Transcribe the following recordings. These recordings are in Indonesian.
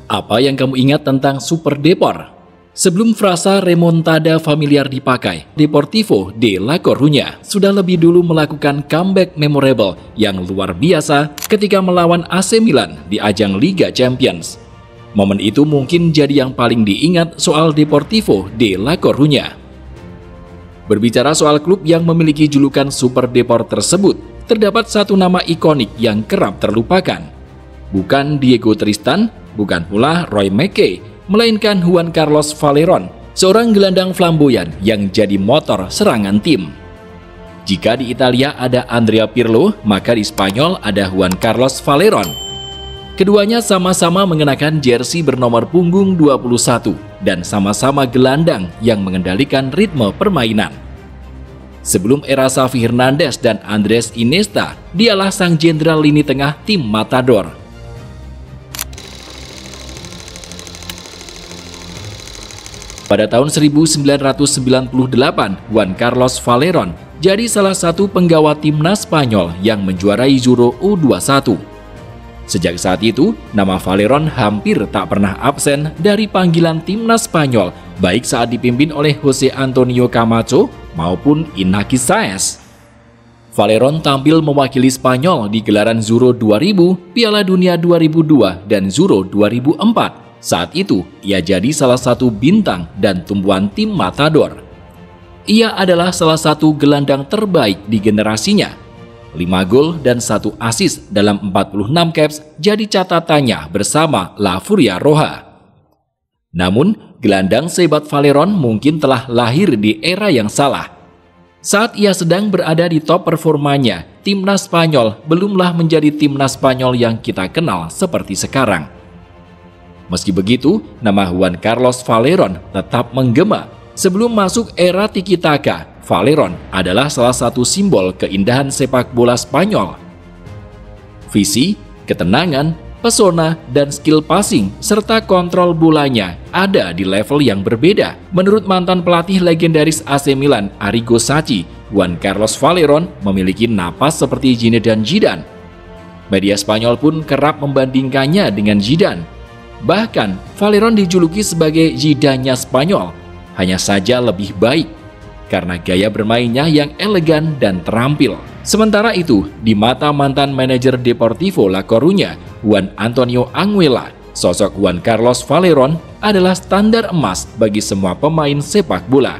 Apa yang kamu ingat tentang Super Depor? Sebelum frasa remontada familiar dipakai, Deportivo de La Coruña sudah lebih dulu melakukan comeback memorable yang luar biasa ketika melawan AC Milan di ajang Liga Champions. Momen itu mungkin jadi yang paling diingat soal Deportivo de La Coruña. Berbicara soal klub yang memiliki julukan Super Depor tersebut, terdapat satu nama ikonik yang kerap terlupakan. Bukan Diego Tristan, bukan pula Roy Mackay, melainkan Juan Carlos Valerón, seorang gelandang flamboyan yang jadi motor serangan tim. Jika di Italia ada Andrea Pirlo, maka di Spanyol ada Juan Carlos Valerón. Keduanya sama-sama mengenakan jersey bernomor punggung 21 dan sama-sama gelandang yang mengendalikan ritme permainan. Sebelum era Xavi Hernandez dan Andres Iniesta, dialah sang jenderal lini tengah tim Matador. Pada tahun 1998, Juan Carlos Valerón jadi salah satu penggawa timnas Spanyol yang menjuarai Euro U21. Sejak saat itu, nama Valerón hampir tak pernah absen dari panggilan timnas Spanyol, baik saat dipimpin oleh Jose Antonio Camacho maupun Iñaki Saez. Valerón tampil mewakili Spanyol di gelaran Euro 2000, Piala Dunia 2002, dan Euro 2004. Saat itu, ia jadi salah satu bintang dan tumbuhan tim Matador. Ia adalah salah satu gelandang terbaik di generasinya. 5 gol dan 1 assist dalam 46 caps jadi catatannya bersama La Furia Roja. Namun, gelandang sehebat Valerón mungkin telah lahir di era yang salah. Saat ia sedang berada di top performanya, timnas Spanyol belumlah menjadi timnas Spanyol yang kita kenal seperti sekarang. Meski begitu, nama Juan Carlos Valerón tetap menggema. Sebelum masuk era tiki-taka, Valerón adalah salah satu simbol keindahan sepak bola Spanyol. Visi, ketenangan, pesona, dan skill passing serta kontrol bolanya ada di level yang berbeda. Menurut mantan pelatih legendaris AC Milan Arrigo Sacchi, Juan Carlos Valerón memiliki napas seperti Zinedine Zidane. Media Spanyol pun kerap membandingkannya dengan Zidane. Bahkan, Valerón dijuluki sebagai Zidane-nya Spanyol, hanya saja lebih baik, karena gaya bermainnya yang elegan dan terampil. Sementara itu, di mata mantan manajer Deportivo La Coruña, Juan Antonio Anguilla, sosok Juan Carlos Valerón adalah standar emas bagi semua pemain sepak bola.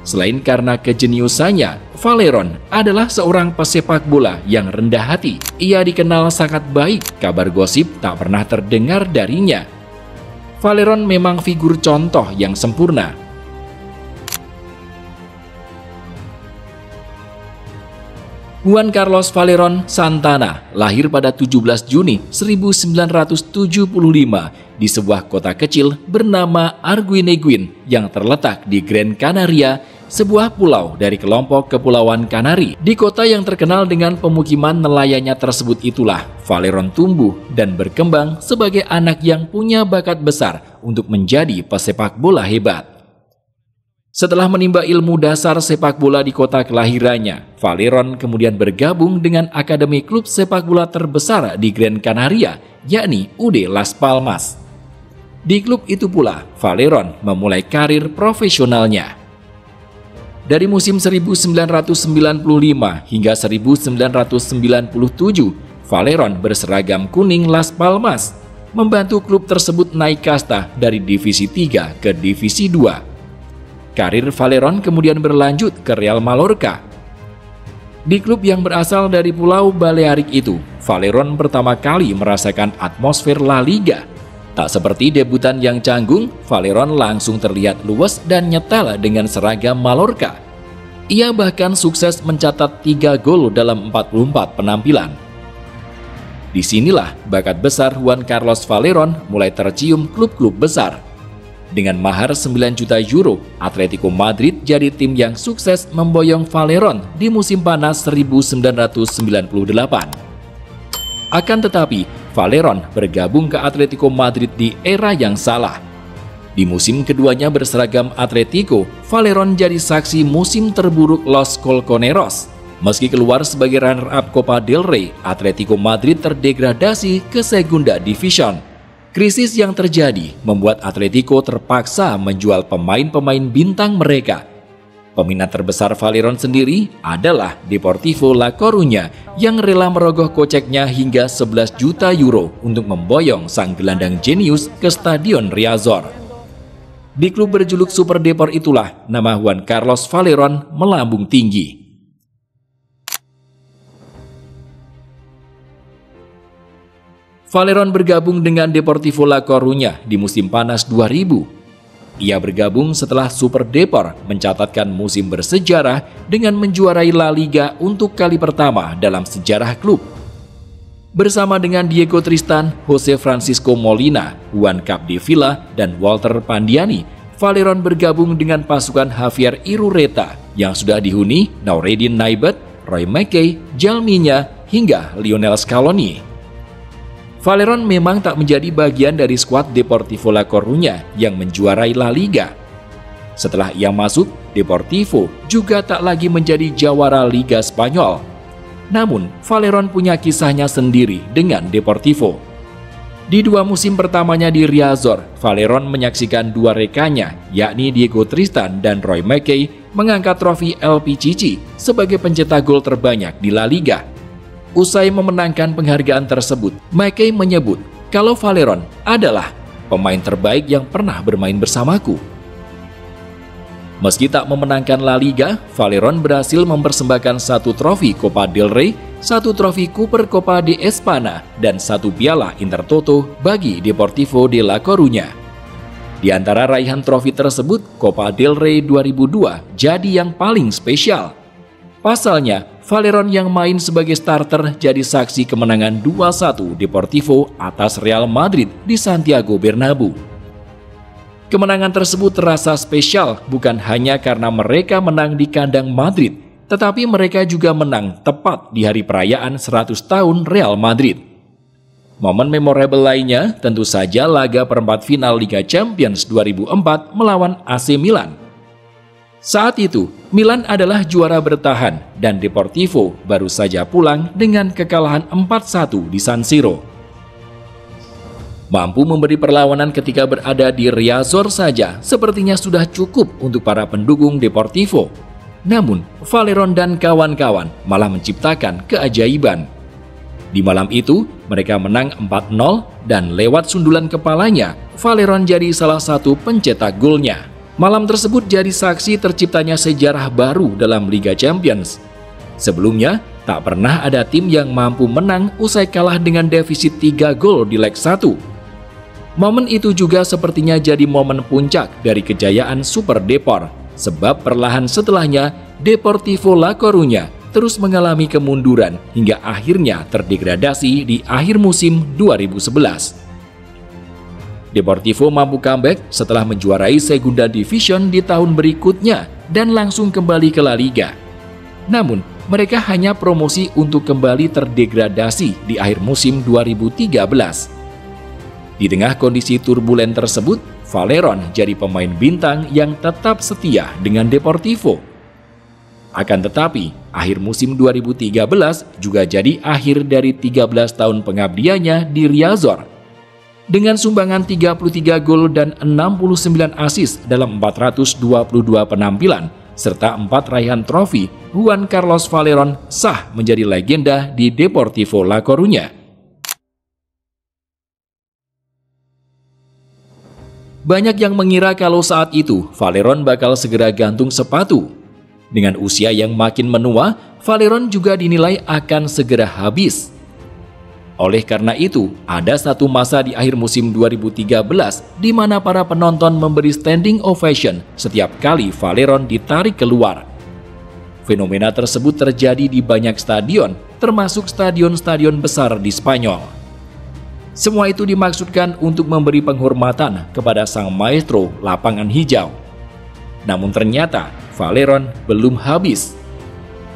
Selain karena kejeniusannya, Valerón adalah seorang pesepak bola yang rendah hati. Ia dikenal sangat baik, kabar gosip tak pernah terdengar darinya. Valerón memang figur contoh yang sempurna. Juan Carlos Valerón Santana lahir pada 17 Juni 1975 di sebuah kota kecil bernama Arguineguin yang terletak di Gran Canaria, sebuah pulau dari kelompok Kepulauan Kanari. Di kota yang terkenal dengan pemukiman nelayannya tersebut itulah Valerón tumbuh dan berkembang sebagai anak yang punya bakat besar untuk menjadi pesepak bola hebat. Setelah menimba ilmu dasar sepak bola di kota kelahirannya, Valerón kemudian bergabung dengan akademi klub sepak bola terbesar di Gran Canaria, yakni UD Las Palmas. Di klub itu pula, Valerón memulai karir profesionalnya. Dari musim 1995 hingga 1997, Valerón berseragam kuning Las Palmas, membantu klub tersebut naik kasta dari Divisi 3 ke Divisi 2. Karir Valerón kemudian berlanjut ke Real Mallorca. Di klub yang berasal dari Pulau Balearik itu, Valerón pertama kali merasakan atmosfer La Liga. Tak seperti debutan yang canggung, Valerón langsung terlihat luwes dan nyetel dengan seragam Mallorca. Ia bahkan sukses mencatat 3 gol dalam 44 penampilan. Disinilah bakat besar Juan Carlos Valerón mulai tercium klub-klub besar. Dengan mahar 9 juta euro, Atletico Madrid jadi tim yang sukses memboyong Valerón di musim panas 1998. Akan tetapi, Valerón bergabung ke Atletico Madrid di era yang salah. Di musim keduanya berseragam Atletico, Valerón jadi saksi musim terburuk Los Colchoneros. Meski keluar sebagai runner-up Copa del Rey, Atletico Madrid terdegradasi ke Segunda Division. Krisis yang terjadi membuat Atletico terpaksa menjual pemain-pemain bintang mereka. Peminat terbesar Valerón sendiri adalah Deportivo La Coruña yang rela merogoh koceknya hingga 11 juta euro untuk memboyong sang gelandang jenius ke Stadion Riazor. Di klub berjuluk Super Depor itulah nama Juan Carlos Valerón melambung tinggi. Valerón bergabung dengan Deportivo La Coruña di musim panas 2000. Ia bergabung setelah Super Depor mencatatkan musim bersejarah dengan menjuarai La Liga untuk kali pertama dalam sejarah klub. Bersama dengan Diego Tristan, Jose Francisco Molina, Juan Capdevila, dan Walter Pandiani, Valerón bergabung dengan pasukan Javier Irureta yang sudah dihuni Noureddin Naibet, Roy Mackay, Jalminya, hingga Lionel Scaloni. Valerón memang tak menjadi bagian dari skuad Deportivo La Coruña yang menjuarai La Liga. Setelah ia masuk, Deportivo juga tak lagi menjadi jawara Liga Spanyol. Namun, Valerón punya kisahnya sendiri dengan Deportivo. Di 2 musim pertamanya di Riazor, Valerón menyaksikan 2 rekannya, yakni Diego Tristan dan Roy Mackay, mengangkat trofi El Pichichi sebagai pencetak gol terbanyak di La Liga. Usai memenangkan penghargaan tersebut, Mackay menyebut kalau Valerón adalah pemain terbaik yang pernah bermain bersamaku. Meski tak memenangkan La Liga, Valerón berhasil mempersembahkan 1 trofi Copa del Rey, 1 trofi Super Copa de España, dan 1 piala Intertoto bagi Deportivo de La Coruña. Di antara raihan trofi tersebut, Copa del Rey 2002 jadi yang paling spesial. Pasalnya, Valerón yang main sebagai starter jadi saksi kemenangan 2-1 Deportivo atas Real Madrid di Santiago Bernabeu. Kemenangan tersebut terasa spesial bukan hanya karena mereka menang di kandang Madrid, tetapi mereka juga menang tepat di hari perayaan 100 tahun Real Madrid. Momen memorable lainnya tentu saja laga perempat final Liga Champions 2004 melawan AC Milan. Saat itu, Milan adalah juara bertahan dan Deportivo baru saja pulang dengan kekalahan 4-1 di San Siro. Mampu memberi perlawanan ketika berada di Riazor saja sepertinya sudah cukup untuk para pendukung Deportivo. Namun, Valerón dan kawan-kawan malah menciptakan keajaiban. Di malam itu, mereka menang 4-0 dan lewat sundulan kepalanya, Valerón jadi salah satu pencetak golnya. Malam tersebut jadi saksi terciptanya sejarah baru dalam Liga Champions. Sebelumnya, tak pernah ada tim yang mampu menang usai kalah dengan defisit 3 gol di leg 1. Momen itu juga sepertinya jadi momen puncak dari kejayaan Super Depor, sebab perlahan setelahnya Deportivo La Coruña terus mengalami kemunduran hingga akhirnya terdegradasi di akhir musim 2011. Deportivo mampu comeback setelah menjuarai Segunda Division di tahun berikutnya dan langsung kembali ke La Liga. Namun, mereka hanya promosi untuk kembali terdegradasi di akhir musim 2013. Di tengah kondisi turbulen tersebut, Valerón jadi pemain bintang yang tetap setia dengan Deportivo. Akan tetapi, akhir musim 2013 juga jadi akhir dari 13 tahun pengabdiannya di Riazor. Dengan sumbangan 33 gol dan 69 assist dalam 422 penampilan, serta 4 raihan trofi, Juan Carlos Valerón sah menjadi legenda di Deportivo La Coruña. Banyak yang mengira kalau saat itu Valerón bakal segera gantung sepatu. Dengan usia yang makin menua, Valerón juga dinilai akan segera habis. Oleh karena itu, ada satu masa di akhir musim 2013 di mana para penonton memberi standing ovation setiap kali Valerón ditarik keluar. Fenomena tersebut terjadi di banyak stadion, termasuk stadion-stadion besar di Spanyol. Semua itu dimaksudkan untuk memberi penghormatan kepada sang maestro lapangan hijau. Namun ternyata, Valerón belum habis.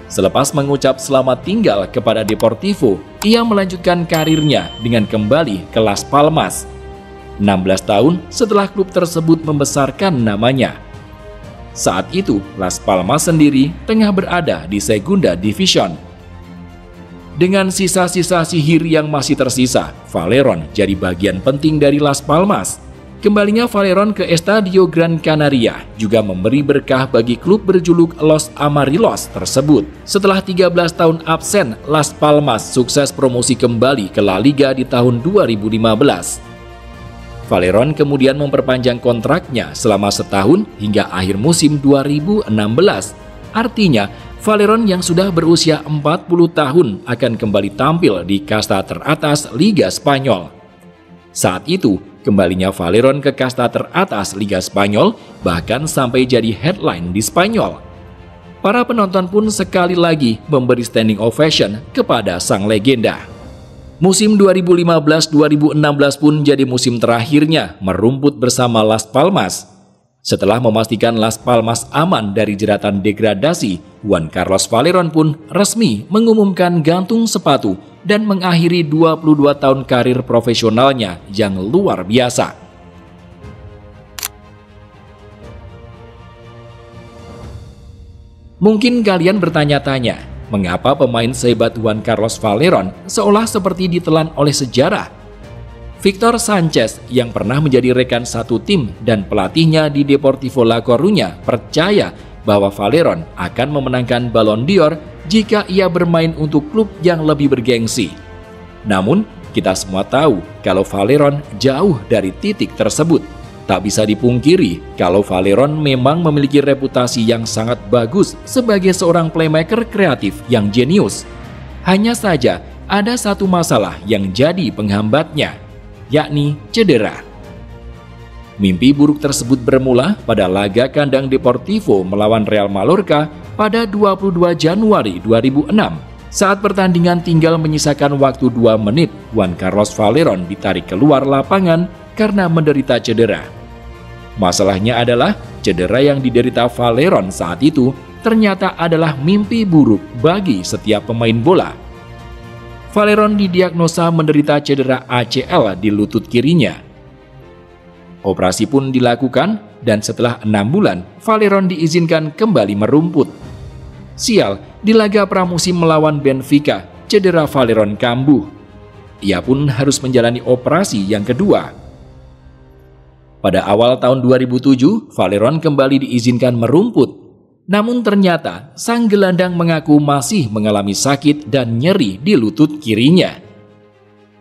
Selepas mengucap selamat tinggal kepada Deportivo, ia melanjutkan karirnya dengan kembali ke Las Palmas. 16 tahun setelah klub tersebut membesarkan namanya. Saat itu, Las Palmas sendiri tengah berada di Segunda Division. Dengan sisa-sisa sihir yang masih tersisa, Valerón jadi bagian penting dari Las Palmas. Kembalinya Valerón ke Estadio Gran Canaria juga memberi berkah bagi klub berjuluk Los Amarillos tersebut. Setelah 13 tahun absen, Las Palmas sukses promosi kembali ke La Liga di tahun 2015. Valerón kemudian memperpanjang kontraknya selama setahun hingga akhir musim 2016. Artinya, Valerón yang sudah berusia 40 tahun akan kembali tampil di kasta teratas Liga Spanyol. Saat itu, kembalinya Valerón ke kasta teratas Liga Spanyol bahkan sampai jadi headline di Spanyol. Para penonton pun sekali lagi memberi standing ovation kepada sang legenda. Musim 2015-2016 pun jadi musim terakhirnya merumput bersama Las Palmas. Setelah memastikan Las Palmas aman dari jeratan degradasi, Juan Carlos Valerón pun resmi mengumumkan gantung sepatu dan mengakhiri 22 tahun karir profesionalnya yang luar biasa. Mungkin kalian bertanya-tanya, mengapa pemain sehebat Juan Carlos Valerón seolah seperti ditelan oleh sejarah? Victor Sanchez yang pernah menjadi rekan satu tim dan pelatihnya di Deportivo La Coruña percaya bahwa Valerón akan memenangkan Ballon d'Or jika ia bermain untuk klub yang lebih bergengsi. Namun, kita semua tahu kalau Valerón jauh dari titik tersebut. Tak bisa dipungkiri kalau Valerón memang memiliki reputasi yang sangat bagus sebagai seorang playmaker kreatif yang jenius. Hanya saja ada satu masalah yang jadi penghambatnya, yakni cedera. Mimpi buruk tersebut bermula pada laga kandang Deportivo melawan Real Mallorca pada 22 Januari 2006. Saat pertandingan tinggal menyisakan waktu 2 menit, Juan Carlos Valerón ditarik keluar lapangan karena menderita cedera. Masalahnya adalah cedera yang diderita Valerón saat itu ternyata adalah mimpi buruk bagi setiap pemain bola. Valerón didiagnosa menderita cedera ACL di lutut kirinya. Operasi pun dilakukan dan setelah 6 bulan, Valerón diizinkan kembali merumput. Sial, di laga pramusim melawan Benfica, cedera Valerón kambuh. Ia pun harus menjalani operasi yang kedua. Pada awal tahun 2007, Valerón kembali diizinkan merumput. Namun ternyata sang gelandang mengaku masih mengalami sakit dan nyeri di lutut kirinya.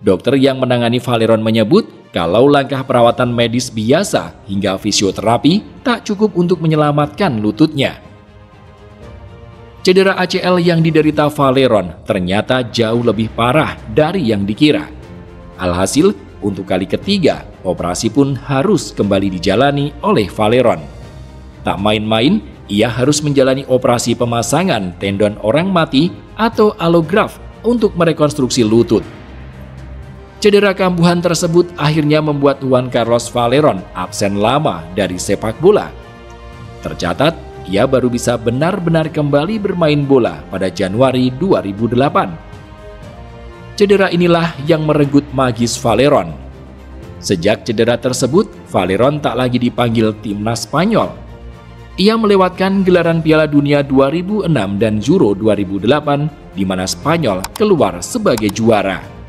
Dokter yang menangani Valerón menyebut kalau langkah perawatan medis biasa hingga fisioterapi tak cukup untuk menyelamatkan lututnya. Cedera ACL yang diderita Valerón ternyata jauh lebih parah dari yang dikira. Alhasil, untuk kali ketiga, operasi pun harus kembali dijalani oleh Valerón. Tak main-main, ia harus menjalani operasi pemasangan tendon orang mati atau alograf untuk merekonstruksi lutut. Cedera kambuhan tersebut akhirnya membuat Juan Carlos Valerón absen lama dari sepak bola. Tercatat, ia baru bisa benar-benar kembali bermain bola pada Januari 2008. Cedera inilah yang merenggut magis Valerón. Sejak cedera tersebut, Valerón tak lagi dipanggil timnas Spanyol. Ia melewatkan gelaran Piala Dunia 2006 dan Euro 2008 di mana Spanyol keluar sebagai juara.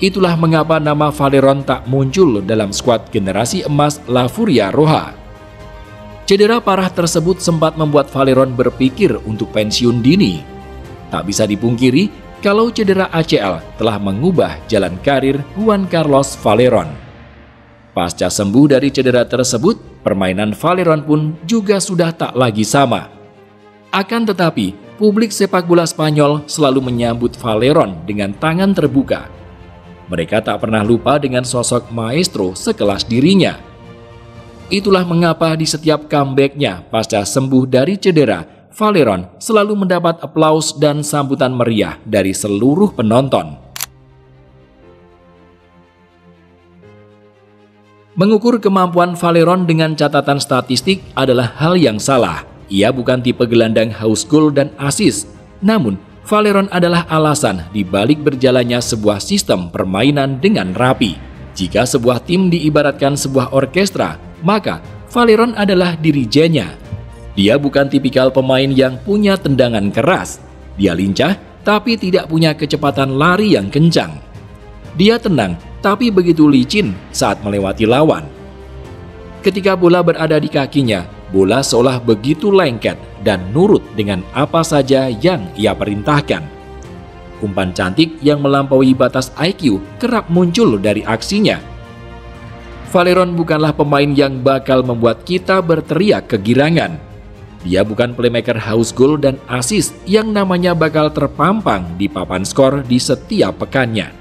Itulah mengapa nama Valerón tak muncul dalam skuad generasi emas La Furia Roja. Cedera parah tersebut sempat membuat Valerón berpikir untuk pensiun dini. Tak bisa dipungkiri kalau cedera ACL telah mengubah jalan karir Juan Carlos Valerón. Pasca sembuh dari cedera tersebut, permainan Valerón pun juga sudah tak lagi sama. Akan tetapi, publik sepak bola Spanyol selalu menyambut Valerón dengan tangan terbuka. Mereka tak pernah lupa dengan sosok maestro sekelas dirinya. Itulah mengapa di setiap comeback-nya pasca sembuh dari cedera, Valerón selalu mendapat aplaus dan sambutan meriah dari seluruh penonton. Mengukur kemampuan Valerón dengan catatan statistik adalah hal yang salah. Ia bukan tipe gelandang haus gol dan assist. Namun, Valerón adalah alasan di balik berjalannya sebuah sistem permainan dengan rapi. Jika sebuah tim diibaratkan sebuah orkestra, maka Valerón adalah dirijennya. Dia bukan tipikal pemain yang punya tendangan keras. Dia lincah, tapi tidak punya kecepatan lari yang kencang. Dia tenang, tapi begitu licin saat melewati lawan. Ketika bola berada di kakinya, bola seolah begitu lengket dan nurut dengan apa saja yang ia perintahkan. Umpan cantik yang melampaui batas IQ kerap muncul dari aksinya. Valeron bukanlah pemain yang bakal membuat kita berteriak kegirangan. Dia bukan playmaker haus gol dan assist yang namanya bakal terpampang di papan skor di setiap pekannya.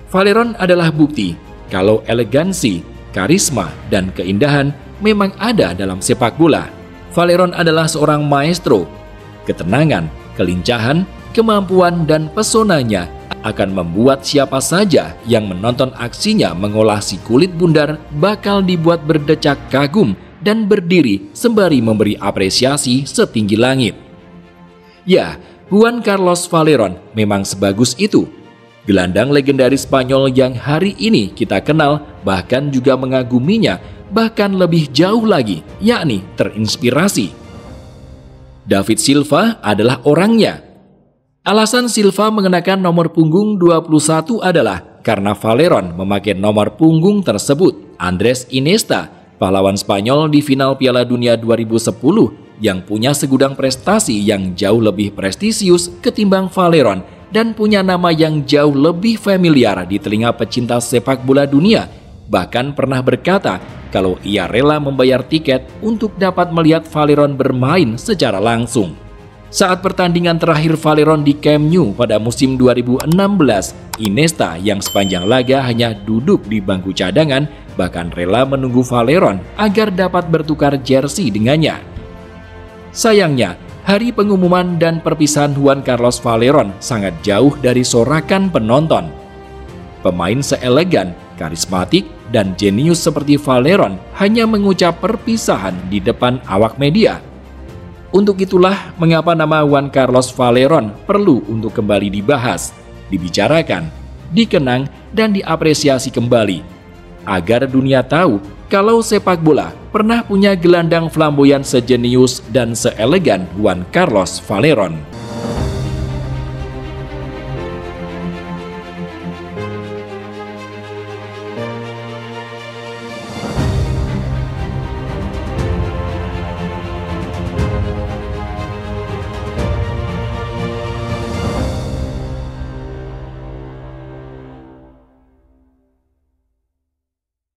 Valeron adalah bukti kalau elegansi, karisma, dan keindahan memang ada dalam sepak bola. Valeron adalah seorang maestro. Ketenangan, kelincahan, kemampuan, dan pesonanya akan membuat siapa saja yang menonton aksinya mengolah si kulit bundar bakal dibuat berdecak kagum dan berdiri sembari memberi apresiasi setinggi langit. Ya, Juan Carlos Valeron memang sebagus itu. Gelandang legendaris Spanyol yang hari ini kita kenal bahkan juga mengaguminya, bahkan lebih jauh lagi, yakni terinspirasi. David Silva adalah orangnya. Alasan Silva mengenakan nomor punggung 21 adalah karena Valeron memakai nomor punggung tersebut. Andres Iniesta, pahlawan Spanyol di final Piala Dunia 2010 yang punya segudang prestasi yang jauh lebih prestisius ketimbang Valeron dan punya nama yang jauh lebih familiar di telinga pecinta sepak bola dunia, bahkan pernah berkata kalau ia rela membayar tiket untuk dapat melihat Valeron bermain secara langsung. Saat pertandingan terakhir Valeron di Camp Nou pada musim 2016, Iniesta yang sepanjang laga hanya duduk di bangku cadangan bahkan rela menunggu Valeron agar dapat bertukar jersey dengannya. Sayangnya, hari pengumuman dan perpisahan Juan Carlos Valeron sangat jauh dari sorakan penonton. Pemain seelegan, karismatik, dan jenius seperti Valeron hanya mengucap perpisahan di depan awak media. Untuk itulah mengapa nama Juan Carlos Valeron perlu untuk kembali dibahas, dibicarakan, dikenang, dan diapresiasi kembali, agar dunia tahu kalau sepak bola pernah punya gelandang flamboyan sejenius dan seelegan Juan Carlos Valeron.